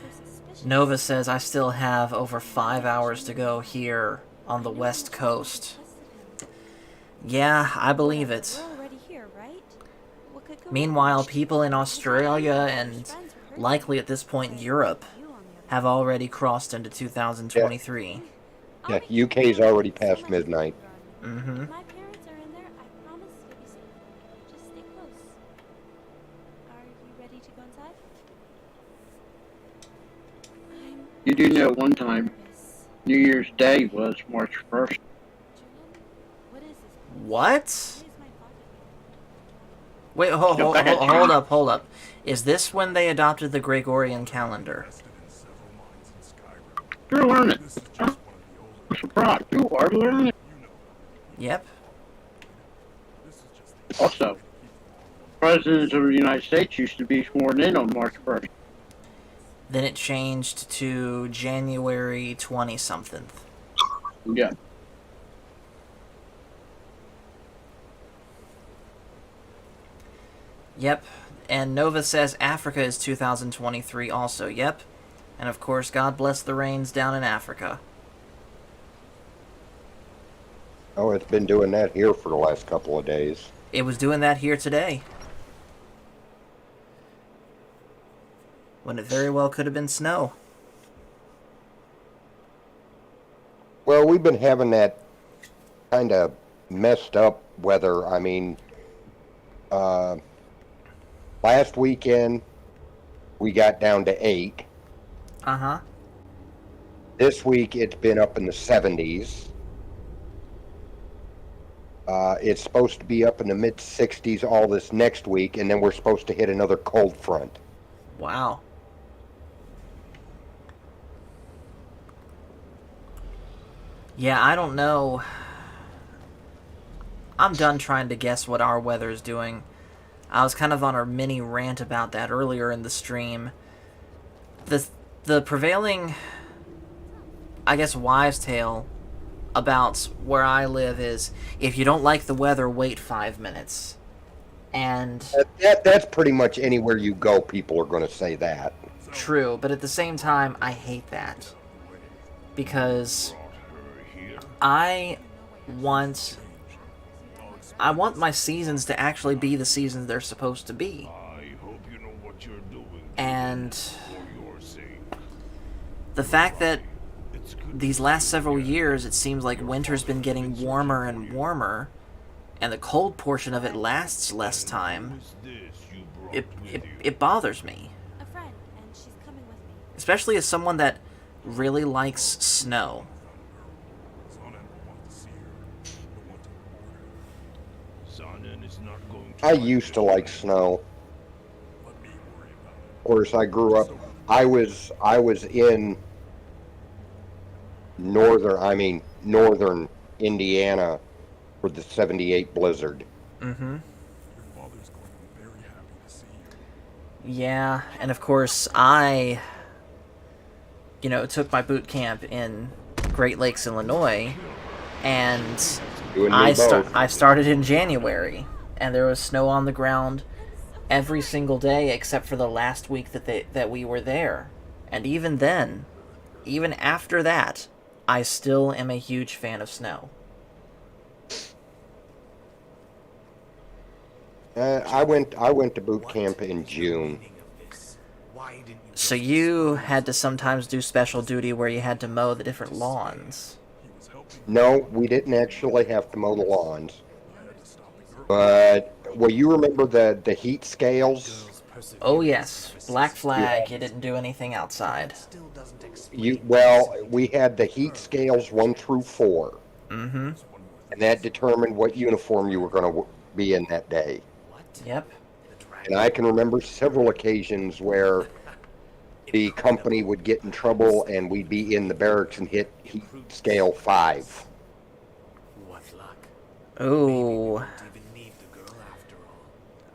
so suspicious. Nova says, "I still have over 5 hours to go here on the West Coast." Yeah, I believe it. We're already here, right? What could go Meanwhile, wrong? people in Australia and likely at this point Europe have already crossed into 2023. Yeah, UK's already past midnight. Mm-hmm. If my parents are in there, I promise you'll be safe. Just stay close. Are you ready to go inside? I'm You do know one time, nervous. New Year's Day was March 1st. Junin, what is this? What? What is my pocket? Wait, hold up. Is this when they adopted the Gregorian calendar? Invested in several mines in Skyrim. You're learning. This is just one of the older. I'm surprised. You are learning. You know, Yep. this is just the Also, presidents of the United States used to be sworn in on March 1st. Then it changed to January 20-something. Yeah. Yep. And Nova says Africa is 2023 also. Yep. And of course, God bless the rains down in Africa. Oh, it's been doing that here for the last couple of days. It was doing that here today. When it very well could have been snow. Well, we've been having that kind of messed up weather. I mean, last weekend we got down to 8. Uh-huh. This week it's been up in the 70s. It's supposed to be up in the mid 60s all this next week, and then we're supposed to hit another cold front. Wow. Yeah, I don't know. I'm done trying to guess what our weather's doing. I was kind of on a mini rant about that earlier in the stream. The prevailing, I guess, wives' tale about where I live is, if you don't like the weather, wait 5 minutes. And That's pretty much anywhere you go, people are going to say that. true, but at the same time, I hate that. Because I want my seasons to actually be the seasons they're supposed to be. And the fact that these last several years, it seems like winter's been getting warmer and warmer, and the cold portion of it lasts less time, it bothers me. A friend, and she's coming with me. Especially as someone that really likes snow. I used to like snow. Of course, I grew up. I was in northern Indiana for the '78 blizzard. Mm-hmm. Yeah, and of course I, took my boot camp in Great Lakes, Illinois, and I started in January, and there was snow on the ground every single day except for the last week that we were there. And even then, even after that, I still am a huge fan of snow. I went to boot camp in June. So you had to sometimes do special duty where you had to mow the different lawns. No, we didn't actually have to mow the lawns. But, well, you remember the heat scales? Oh yes, Black Flag, you didn't do anything outside. We had the heat scales 1 through 4. Mm-hmm. And that determined what uniform you were going to be in that day. Yep. And I can remember several occasions where the company would get in trouble and we'd be in the barracks and hit heat scale 5. Ooh.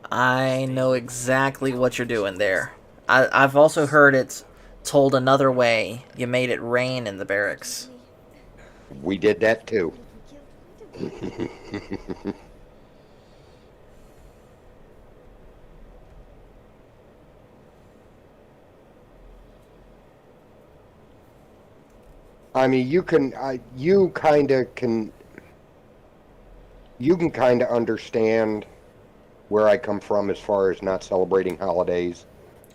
I know exactly what you're doing there. I've also heard it's told another way. You made it rain in the barracks. We did that too. I mean, you can kind of understand where I come from as far as not celebrating holidays.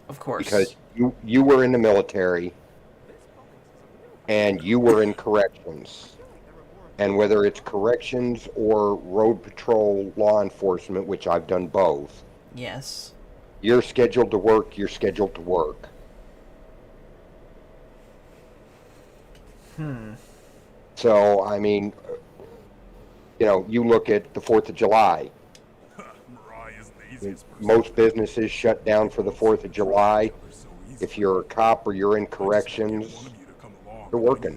Of course. Because you were in the military and you were in corrections. And whether it's corrections or road patrol law enforcement, which I've done both. Yes. You're scheduled to work, you're scheduled to work. So, I mean, you look at the 4th of July. Most businesses shut down for the 4th of July. If you're a cop or you're in corrections, you're working.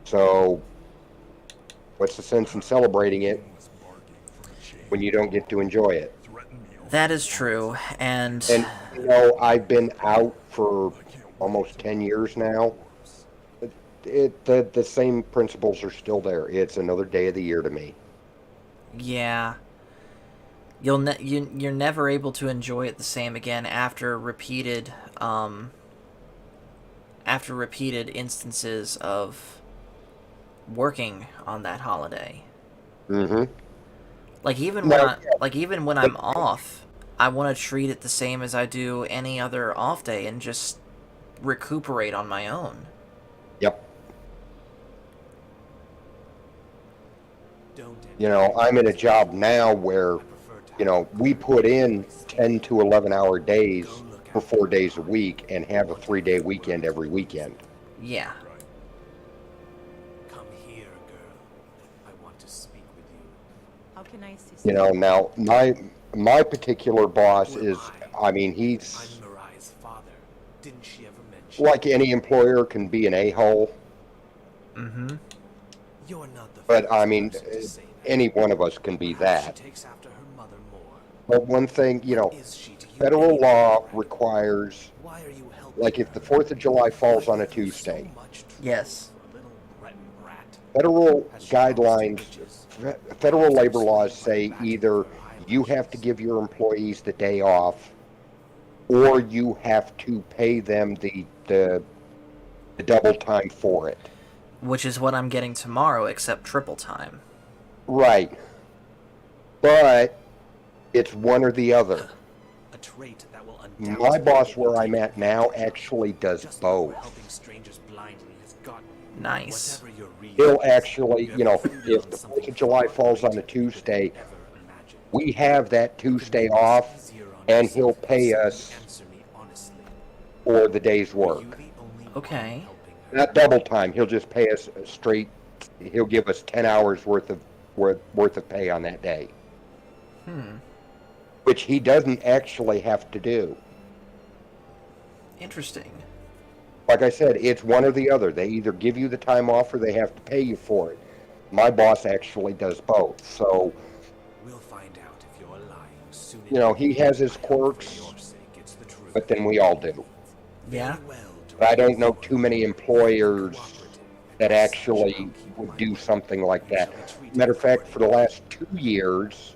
So, what's the sense in celebrating it when you don't get to enjoy it? That is true, and I've been out for almost 10 years now. The same principles are still there. It's another day of the year to me. Yeah. You're never able to enjoy it the same again after repeated instances of working on that holiday. Mm-hmm. Even when I'm off, I want to treat it the same as I do any other off day and just recuperate on my own. Yep. I'm in a job now where, we put in 10 to 11-hour days for 4 days a week and have a 3-day weekend every weekend. Yeah. Come here, girl. I want to speak with you. How can I assist you? Now my particular boss is, he's I'm Mariah's father. Didn't she ever mention? Like any employer can be an a-hole. Mm-hmm. You're not the But any one of us can be that. She takes after her mother more. But one thing, Is she to you? federal law requires, Why are you helping like if the 4th of July falls on a Tuesday, Yes. federal guidelines, federal labor laws say either you have to give your employees the day off or you have to pay them the double time for it. Which is what I'm getting tomorrow, except triple time. Right. But it's one or the other. A trait that will My boss where I'm at now actually does both. helping strangers blindly has gotten Nice. whatever your reason He'll is, actually, you know, if the 4th of July falls on a Tuesday, ever imagined. we have that Tuesday off, and he'll pay us Answer me honestly. for the day's Were work. you the only Okay. one helping her? Not double time. He'll just pay us straight. He'll give us 10 hours worth of pay on that day, which he doesn't actually have to do. Interesting. Like I said, it's one or the other. They either give you the time off or they have to pay you for it. My boss actually does both. So, We'll find out if you're lying soon you know, enough. he has his I hope quirks, for your sake it's the truth. but then we all do. Yeah. Very well, But I don't know Director. too many employers Cooperative. that As such, actually I'll keep would my do word. something like You that. shall be treated Matter of fact, for the last 2 years,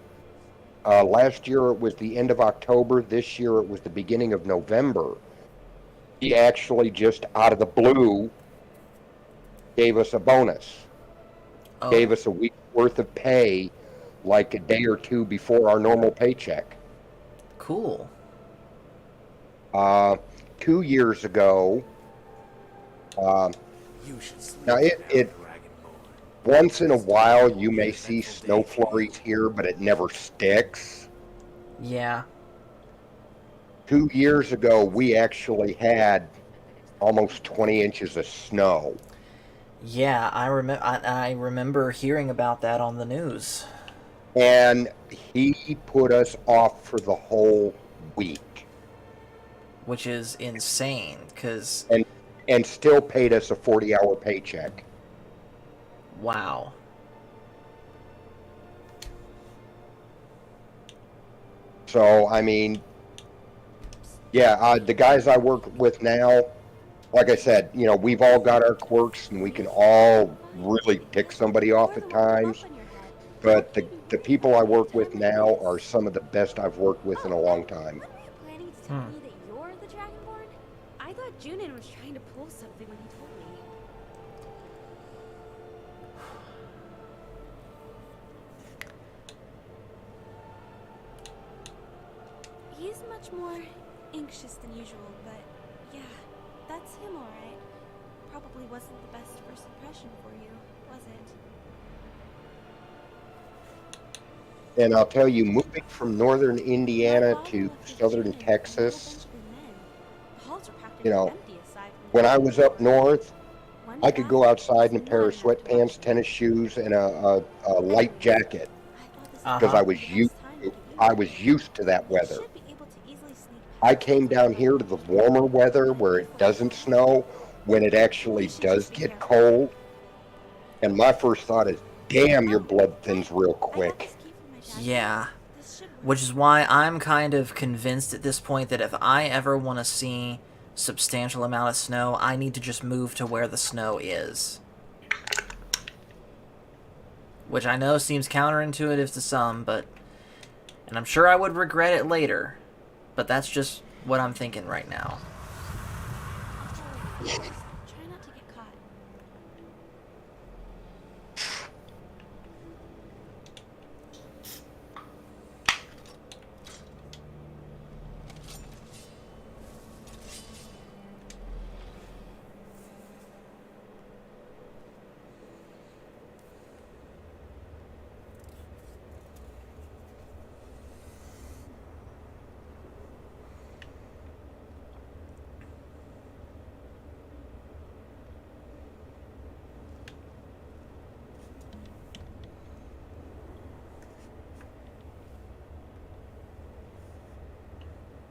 last year it was the end of October, this year it was the beginning of November, he actually just out of the blue gave us a bonus. Oh, Gave us a week's worth of pay like a day or two before our normal paycheck. cool. 2 years ago, You should sleep now it now, Dragonborn. once in a while you may see snow flurries here, but it never sticks. Yeah. 2 years ago, we actually had almost 20 inches of snow. Yeah, I remember hearing about that on the news. And he put us off for the whole week. Which is insane, because... And still paid us a 40-hour paycheck. Wow. So, I mean, yeah, the guys I work with now, like I said, you know, we've all got our quirks and we can all really tick somebody off at times. But the people I work with now are some of the best I've worked with in a long time. When were you planning to tell me that you're the Dragonborn? I thought Junin was trying to pull something when he told me. He's much more anxious than usual, but yeah, that's him alright. Probably wasn't the best first impression for you, was it? And I'll tell you, moving from northern Indiana to southern Texas, you know, when I was up north, I could go outside in a pair of sweatpants, tennis shoes, and a light jacket because I was used to that weather. I came down here to the warmer weather where it doesn't snow, when it actually does get cold, and my first thought is, damn, your blood thins real quick. Yeah. Which is why I'm kind of convinced at this point that if I ever want to see substantial amount of snow, I need to just move to where the snow is. Which I know seems counterintuitive to some, but... And I'm sure I would regret it later. But that's just what I'm thinking right now. Try not to get caught.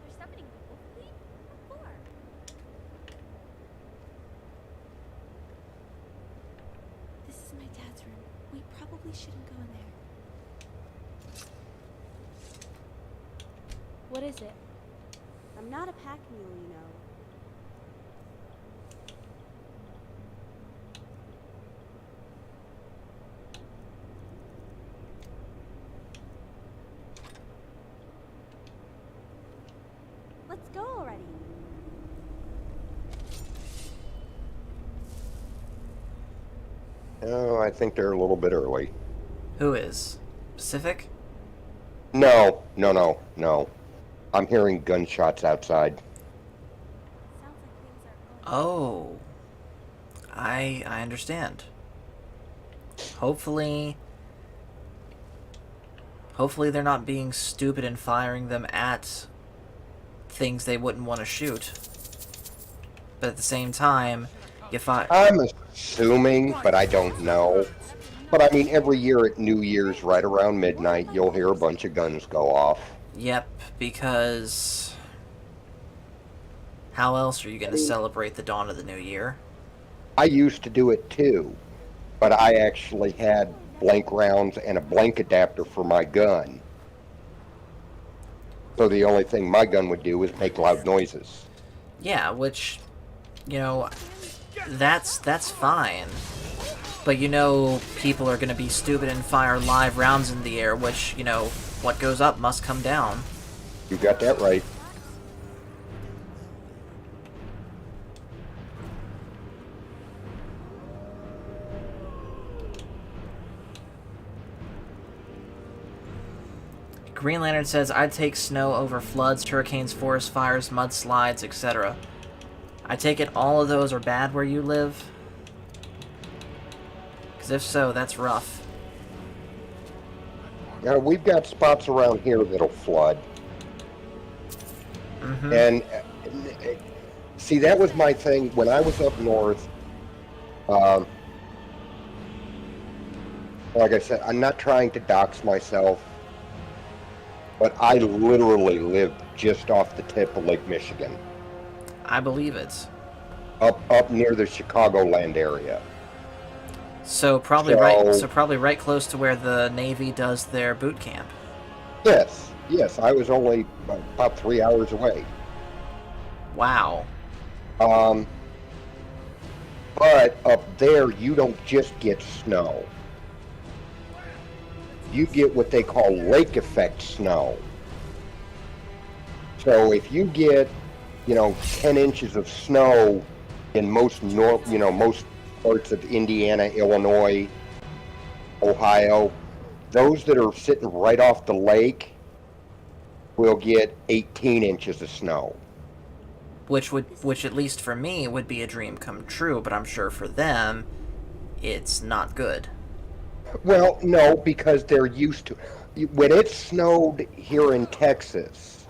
They're summoning the wolf queen? What for? This is my dad's room. We probably shouldn't go in there. What is it? I'm not a pack mule, you know. Let's go already. Oh, I think they're a little bit early. Who is? Pacific? No, no, no, no. I'm hearing gunshots outside. Sounds like things are going. Oh. I understand. Hopefully they're not being stupid and firing them at things they wouldn't want to shoot. But at the same time, if I'm assuming, but I don't know. But I mean, every year at New Year's, right around midnight, you'll hear a bunch of guns go off. Yep, because how else are you going to celebrate the dawn of the new year? I used to do it too, but I actually had blank rounds and a blank adapter for my gun. So the only thing my gun would do is make loud noises. Yeah, which, you know, that's fine. But you know, people are going to be stupid and fire live rounds in the air, which, you know, what goes up must come down. You got that right. Green Lantern says, I'd take snow over floods, hurricanes, forest fires, mudslides, etc. I take it all of those are bad where you live? Because if so, that's rough. Now, we've got spots around here that'll flood. Mm-hmm. And see, that was my thing when I was up north. Like I said, I'm not trying to dox myself, but I literally lived just off the tip of Lake Michigan. I believe it. Up near the Chicagoland area. So probably right close to where the Navy does their boot camp. Yes, I was only about 3 hours away. Wow. But up there, you don't just get snow. You get what they call lake effect snow. So if you get, 10 inches of snow in most parts of Indiana, Illinois, Ohio, those that are sitting right off the lake will get 18 inches of snow. Which at least for me would be a dream come true, but I'm sure for them it's not good. Well, no, because they're used to it. When it snowed here in Texas,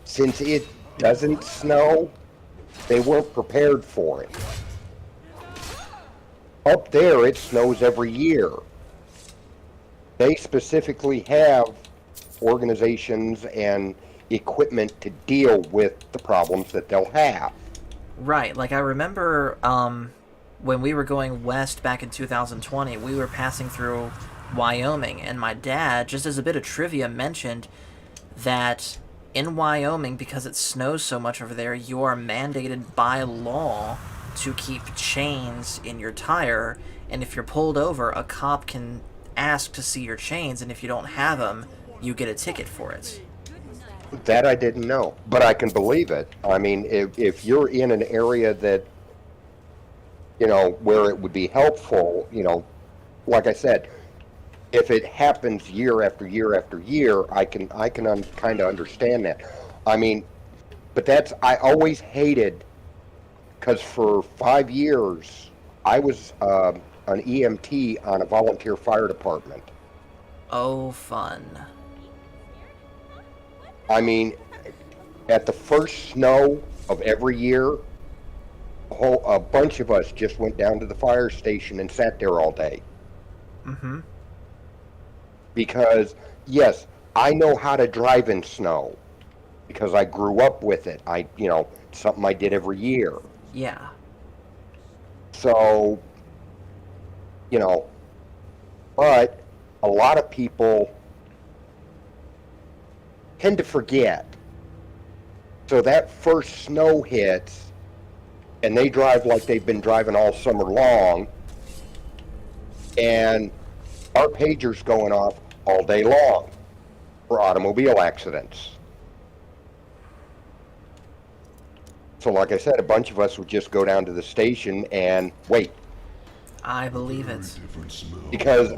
since it doesn't snow, they weren't prepared for it. Up there, it snows every year. They specifically have organizations and equipment to deal with the problems that they'll have. Right, like I remember when we were going west back in 2020, we were passing through Wyoming, and my dad, just as a bit of trivia, mentioned that in Wyoming, because it snows so much over there, you are mandated by law to keep chains in your tire, and if you're pulled over, a cop can ask to see your chains, and if you don't have them, you get a ticket for it. That I didn't know, but I can believe it. I mean, if you're in an area that, where it would be helpful, like I said, if it happens year after year after year, I can kind of understand that. I mean, but I always hated, because for 5 years, I was an EMT on a volunteer fire department. Oh, fun. I mean, at the first snow of every year, a bunch of us just went down to the fire station and sat there all day. Mm-hmm. Because, yes, I know how to drive in snow because I grew up with it. Something I did every year. Yeah. So, but a lot of people tend to forget. So that first snow hits, and they drive like they've been driving all summer long, and our pager's going off all day long for automobile accidents. So like I said, a bunch of us would just go down to the station and wait. I believe it. Because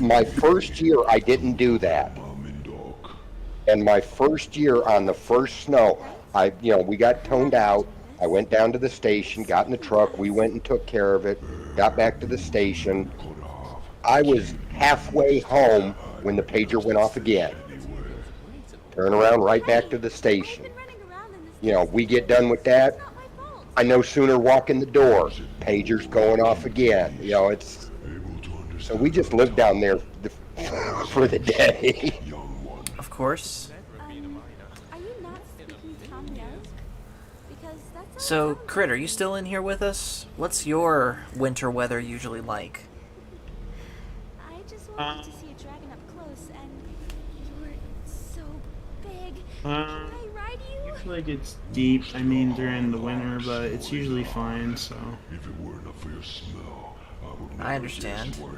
my first year, I didn't do that. And my first year on the first snow, we got toned out. I went down to the station, got in the truck, we went and took care of it, got back to the station. I was halfway home when the pager went off again. Turn around right back to the station. We get done with that. I no sooner walk in the door, pager's going off again. So we just lived down there for the day. Of course. Are you not speaking Tamiya? Because that's So, Crit, are you still in here with us? What's your winter weather usually like? I just wanted to see a dragon up close, and you're so big. Can I ride you? Usually it gets deep, during the winter, but it's usually fine, so. If it weren't for your smell, I would I understand. Can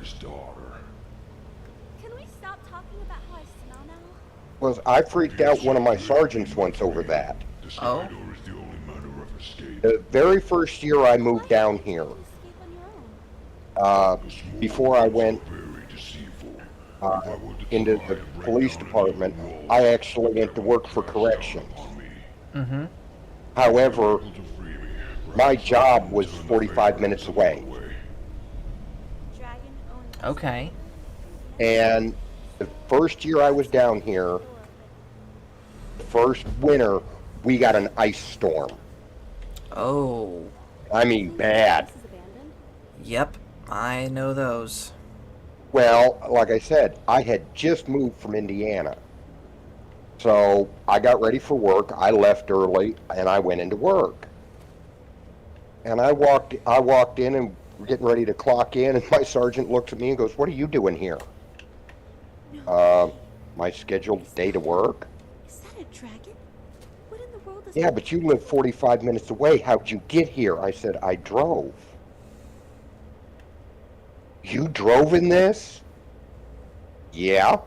we stop talking about how I smell now? Was I freaked out one of my sergeants once over that. Oh? The very first year I moved down here, before I went into the police department, I actually went to work for corrections. Mm-hmm. However, my job was 45 minutes away. Okay. And the first year I was down here, the first winter, we got an ice storm. Oh. I mean, bad. Yep, I know those. Well, like I said, I had just moved from Indiana. So I got ready for work. I left early and I went into work. And I walked in and we're getting ready to clock in, and my sergeant looks at me and goes, "What are you doing here?" My scheduled day to work. Is that a dragon? What in the world is Yeah, but you live 45 minutes away. How'd you get here? I said, I drove. You drove in this? Yeah.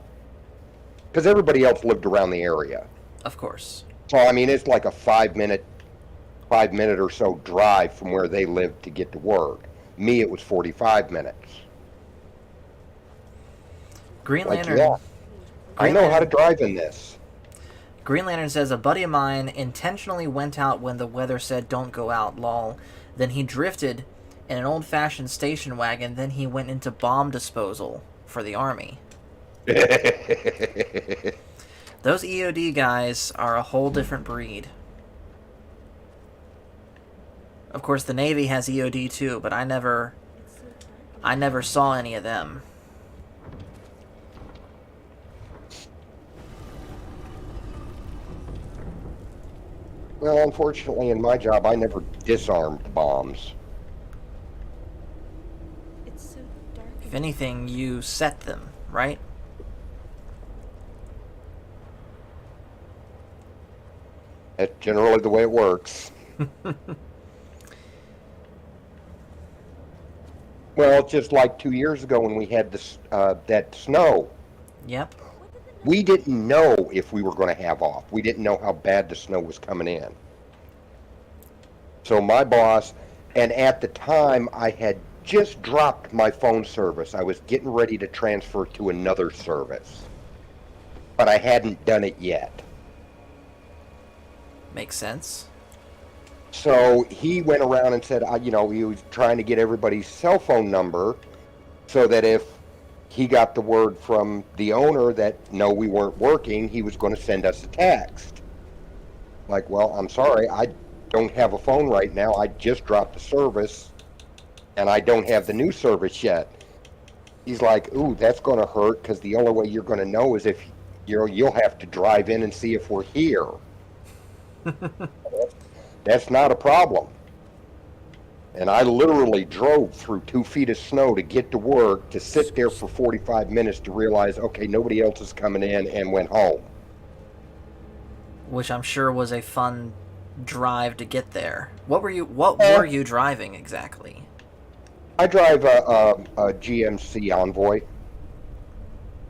Because everybody else lived around the area. Of course. So, it's like a 5 minute or so drive from where they lived to get to work. Me, it was 45 minutes. Green Like, Lantern. yeah, I Green know how to Lantern- drive in this. Green Lantern says, a buddy of mine intentionally went out when the weather said don't go out, lol. Then he drifted in an old-fashioned station wagon, then he went into bomb disposal for the army. Those EOD guys are a whole different breed. Of course, the Navy has EOD too, but I never saw any of them. Well, unfortunately, in my job, I never disarmed bombs. It's so dark. If anything, you set them, right? That's generally the way it works. Well, just like 2 years ago when we had this that snow, Yep. we didn't know if we were going to have off. We didn't know how bad the snow was coming in. So my boss, and at the time I had just dropped my phone service. I was getting ready to transfer to another service, but I hadn't done it yet. Makes sense. So he went around and said, he was trying to get everybody's cell phone number so that if he got the word from the owner that, no, we weren't working, he was going to send us a text. Like, well, I'm sorry, I don't have a phone right now. I just dropped the service, and I don't have the new service yet. He's like, ooh, that's going to hurt, because the only way you're going to know is if you'll have to drive in and see if we're here. That's not a problem. And I literally drove through 2 feet of snow to get to work, to sit there for 45 minutes to realize, okay, nobody else is coming in, and went home. Which I'm sure was a fun drive to get there. What were you driving exactly? I drive a GMC Envoy.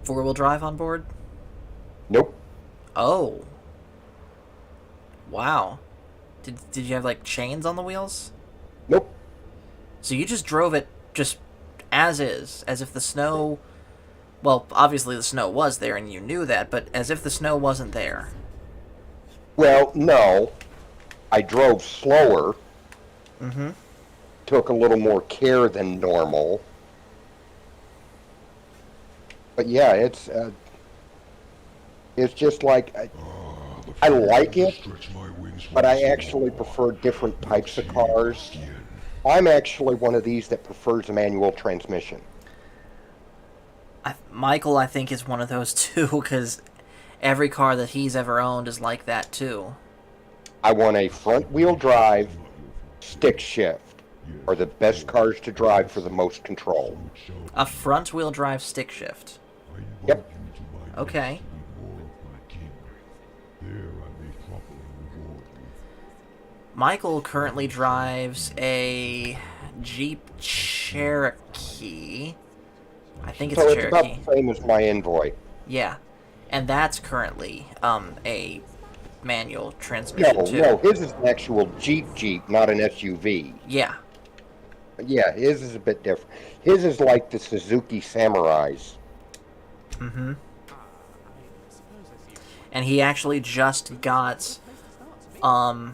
4-wheel drive on board? Nope. Oh. Wow. Did you have like chains on the wheels? Nope. So you just drove it just as is, as if the snow... Well, obviously the snow was there and you knew that, but as if the snow wasn't there. Well, no. I drove slower. Mm-hmm. Took a little more care than normal. But yeah, it's just like... I like it, but I actually prefer different types of cars. I'm actually one of these that prefers a manual transmission. Michael, I think, is one of those too, because every car that he's ever owned is like that too. I want a front-wheel drive, stick shift, are the best cars to drive for the most control. A front-wheel drive stick shift. Yep. Okay. Michael currently drives a Jeep Cherokee. I think it's so a it's Cherokee. about the same as my Envoy. Yeah. And that's currently a manual transmission too. No, his is an actual Jeep, not an SUV. Yeah. Yeah, his is a bit different. His is like the Suzuki Samurais. Mm-hmm. And he actually just got, I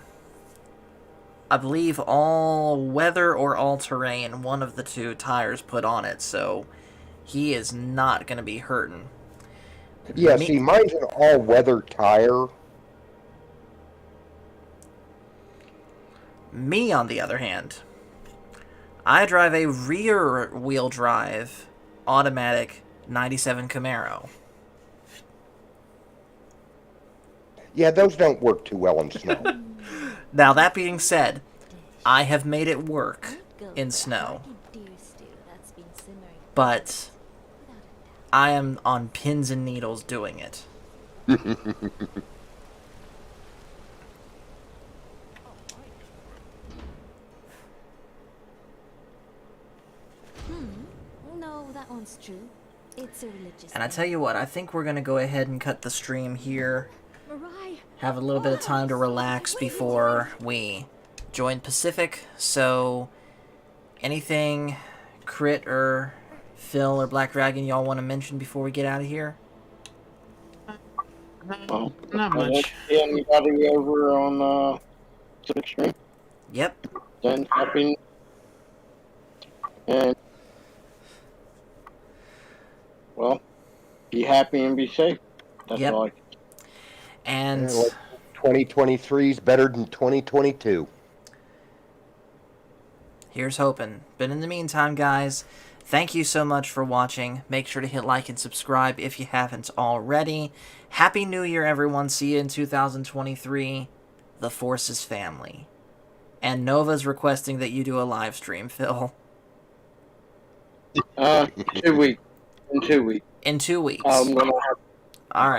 believe all-weather or all-terrain, one of the two tires put on it, so he is not going to be hurting. Yeah, see, mine's an all-weather tire. Me, on the other hand, I drive a rear-wheel drive automatic 97 Camaro. Yeah, those don't work too well in snow. Now, that being said, I have made it work in snow. But I am on pins and needles doing it. No, that one's true. It's a religious. And I tell you what, I think we're going to go ahead and cut the stream here. Have a little bit of time to relax before we join Pacific. So, anything Crit or Phil or Black Dragon y'all want to mention before we get out of here? Well, Not much. Anybody over on Civic Stream? Yep. Then happy and well, be happy and be safe. That's Yep. all I can. And 2023 is better than 2022. here's hoping. But in the meantime, guys, thank you so much for watching. Make sure to hit like and subscribe if you haven't already. Happy New Year, everyone. See you in 2023. The Force is family. And Nova's requesting that you do a live stream, Phil. 2 weeks. In 2 weeks. In 2 weeks. I'm gonna have All right.